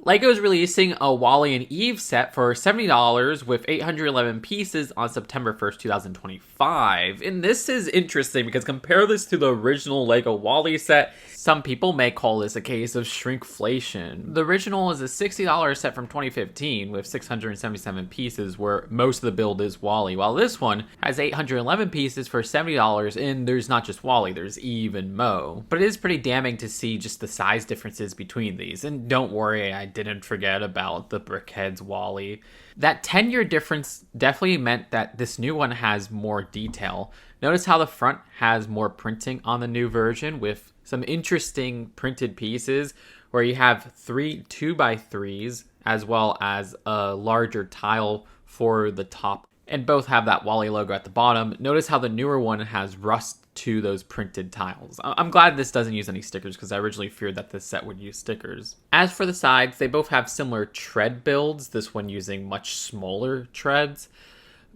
LEGO is releasing a WALL-E and EVE set for $70 with 811 pieces on September 1st, 2025. And this is interesting because compare this to the original LEGO WALL-E set. Some people may call this a case of shrinkflation. The original is a $60 set from 2015 with 677 pieces where most of the build is WALL-E, while this one has 811 pieces for $70 and there's not just WALL-E, there's EVE and Mo. But it is pretty damning to see just the size differences between these. And don't worry, I didn't forget about the Brickhead's WALL-E. That 10-year difference definitely meant that this new one has more detail. Notice how the front has more printing on the new version with some interesting printed pieces where you have 3 2x3s as well as a larger tile for the top. And both have that WALL-E logo at the bottom. Notice how the newer one has rust to those printed tiles. I'm glad this doesn't use any stickers because I originally feared that this set would use stickers. As for the sides, they both have similar tread builds, this one using much smaller treads.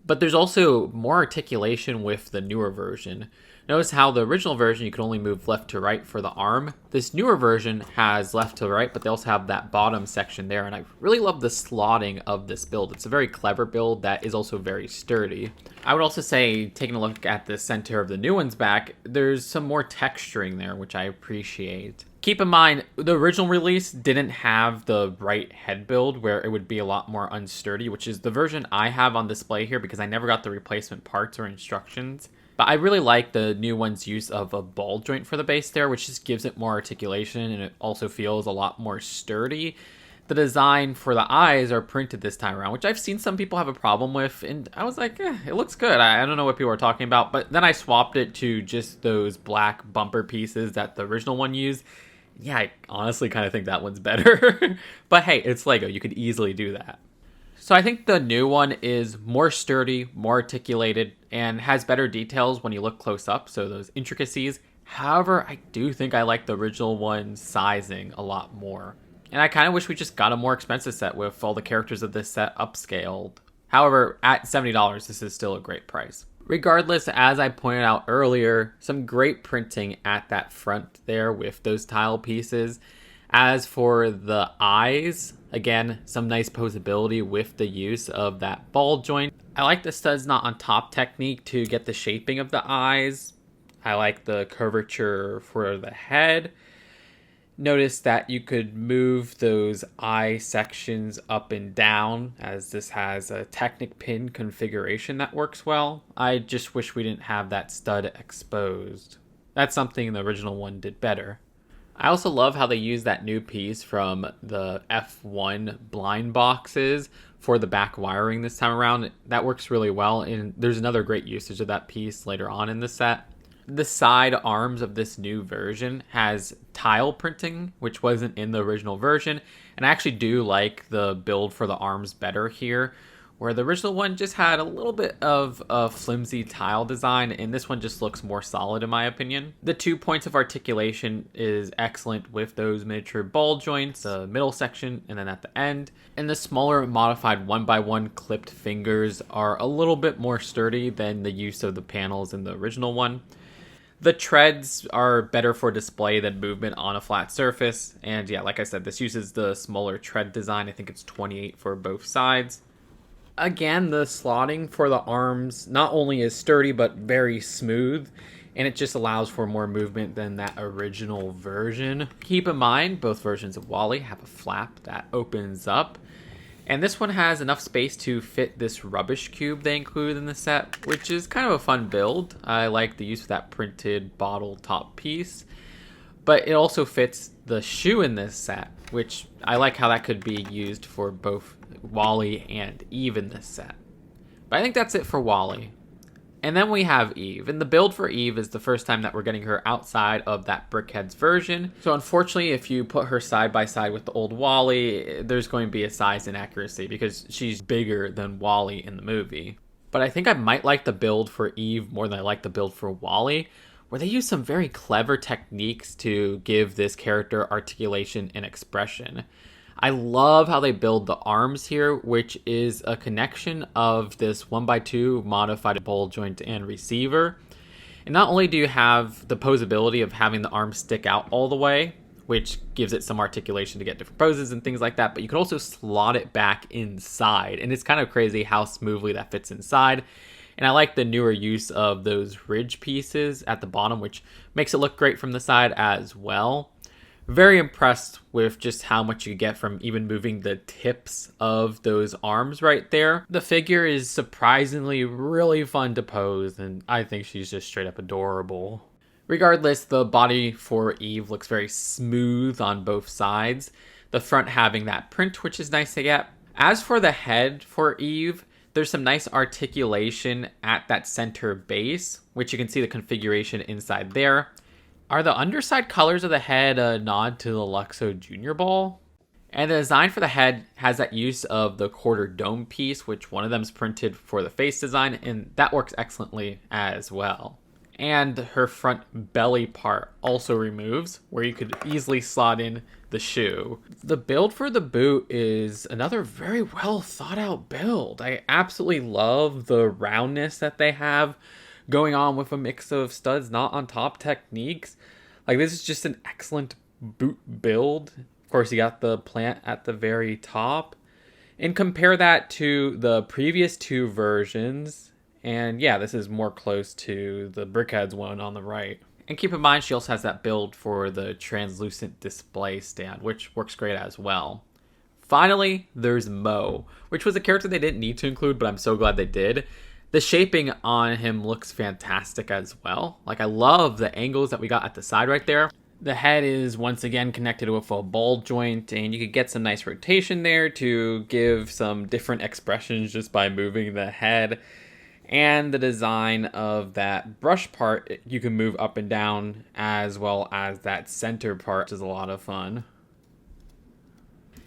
But there's also more articulation with the newer version. Notice how the original version you could only move left to right for the arm. This newer version has left to right, but they also have that bottom section there, and I really love the slotting of this build. It's a very clever build that is also very sturdy. I would also say, taking a look at the center of the new one's back, there's some more texturing there, which I appreciate. Keep in mind, the original release didn't have the right head build where it would be a lot more unsturdy, which is the version I have on display here because I never got the replacement parts or instructions. But I really like the new one's use of a ball joint for the base there, which just gives it more articulation and it also feels a lot more sturdy. The design for the eyes are printed this time around, which I've seen some people have a problem with, and I was like, it looks good. I don't know what people are talking about, but then I swapped it to just those black bumper pieces that the original one used. Yeah, I honestly kind of think that one's better. But hey, it's LEGO. You could easily do that. So I think the new one is more sturdy, more articulated, and has better details when you look close up, so those intricacies. However, I do think I like the original one's sizing a lot more. And I kind of wish we just got a more expensive set with all the characters of this set upscaled. However, at $70, this is still a great price. Regardless, as I pointed out earlier, some great printing at that front there with those tile pieces. As for the eyes, again, some nice posability with the use of that ball joint. I like the studs not on top technique to get the shaping of the eyes. I like the curvature for the head. Notice that you could move those eye sections up and down as this has a Technic pin configuration that works well. I just wish we didn't have that stud exposed. That's something the original one did better. I also love how they use that new piece from the F1 blind boxes for the back wiring this time around. That works really well, and there's another great usage of that piece later on in the set. The side arms of this new version has tile printing, which wasn't in the original version, and I actually do like the build for the arms better here, where the original one just had a little bit of a flimsy tile design, and this one just looks more solid in my opinion. The 2 points of articulation is excellent with those miniature ball joints, the middle section and then at the end. And the smaller modified 1x1 clipped fingers are a little bit more sturdy than the use of the panels in the original one. The treads are better for display than movement on a flat surface. And yeah, like I said, this uses the smaller tread design. I think it's 28 for both sides. Again, the slotting for the arms not only is sturdy, but very smooth. And it just allows for more movement than that original version. Keep in mind, both versions of WALL-E have a flap that opens up. And this one has enough space to fit this rubbish cube they include in the set, which is kind of a fun build. I like the use of that printed bottle top piece. But it also fits the shoe in this set, which I like how that could be used for both WALL-E and EVE in this set. But I think that's it for WALL-E. And then we have EVE, and the build for EVE is the first time that we're getting her outside of that Brickhead's version. So unfortunately, if you put her side by side with the old WALL-E, there's going to be a size inaccuracy because she's bigger than WALL-E in the movie. But I think I might like the build for EVE more than I like the build for WALL-E, where they use some very clever techniques to give this character articulation and expression. I love how they build the arms here, which is a connection of this 1x2 modified ball joint and receiver. And not only do you have the posability of having the arms stick out all the way, which gives it some articulation to get different poses and things like that. But you can also slot it back inside, and it's kind of crazy how smoothly that fits inside. And I like the newer use of those ridge pieces at the bottom, which makes it look great from the side as well. Very impressed with just how much you get from even moving the tips of those arms right there. The figure is surprisingly really fun to pose, and I think she's just straight up adorable. Regardless, the body for Eve looks very smooth on both sides, the front having that print, which is nice to get. As for the head for Eve, there's some nice articulation at that center base, which you can see the configuration inside there. Are the underside colors of the head a nod to the Luxo Junior Ball? And the design for the head has that use of the quarter dome piece, which one of them is printed for the face design, and that works excellently as well. And her front belly part also removes, where you could easily slot in the shoe. The build for the boot is another very well thought out build. I absolutely love the roundness that they have going on with a mix of studs not on top techniques. Like, this is just an excellent boot build. Of course, you got the plant at the very top. And compare that to the previous two versions. And yeah, this is more close to the Brickheads one on the right. And keep in mind, she also has that build for the translucent display stand, which works great as well. Finally, there's Mo, which was a character they didn't need to include, but I'm so glad they did. The shaping on him looks fantastic as well. Like, I love the angles that we got at the side right there. The head is once again connected with a ball joint, and you could get some nice rotation there to give some different expressions just by moving the head. And the design of that brush part, you can move up and down, as well as that center part, which is a lot of fun.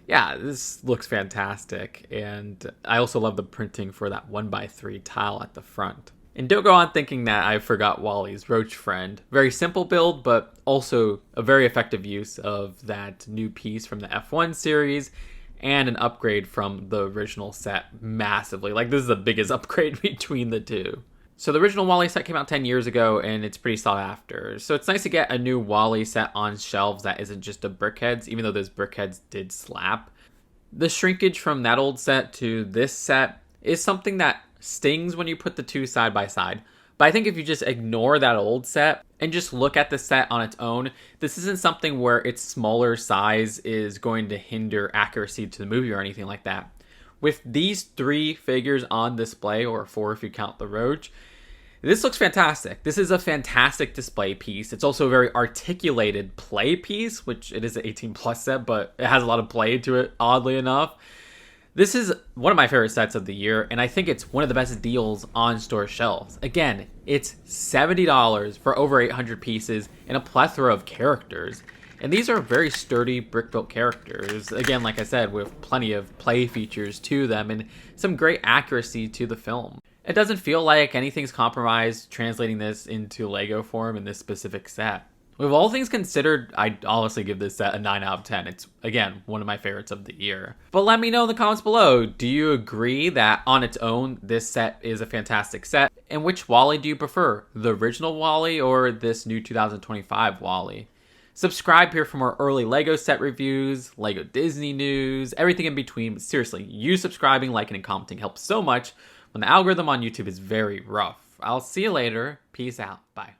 Yeah, this looks fantastic, and I also love the printing for that 1x3 tile at the front. And don't go on thinking that I forgot WALL-E's Roach friend. Very simple build, but also a very effective use of that new piece from the F1 series, and an upgrade from the original set massively. Like, this is the biggest upgrade between the two. So the original WALL-E set came out 10 years ago, and it's pretty sought after. So it's nice to get a new WALL-E set on shelves that isn't just a Brickheads, even though those Brickheads did slap. The shrinkage from that old set to this set is something that stings when you put the two side by side. But I think if you just ignore that old set and just look at the set on its own, this isn't something where its smaller size is going to hinder accuracy to the movie or anything like that. With these three figures on display, or four if you count the Roach, this looks fantastic. This is a fantastic display piece. It's also a very articulated play piece, which it is an 18 plus set, but it has a lot of play to it, oddly enough. This is one of my favorite sets of the year, and I think it's one of the best deals on store shelves. Again, it's $70 for over 800 pieces and a plethora of characters. And these are very sturdy brick-built characters, again, like I said, with plenty of play features to them and some great accuracy to the film. It doesn't feel like anything's compromised translating this into Lego form in this specific set. With all things considered, I'd honestly give this set a 9 out of 10. It's, again, one of my favorites of the year. But let me know in the comments below, do you agree that on its own, this set is a fantastic set? And which WALL-E do you prefer? The original WALL-E or this new 2025 WALL-E? Subscribe here for more early LEGO set reviews, LEGO Disney news, everything in between. But seriously, you subscribing, liking, and commenting helps so much when the algorithm on YouTube is very rough. I'll see you later. Peace out. Bye.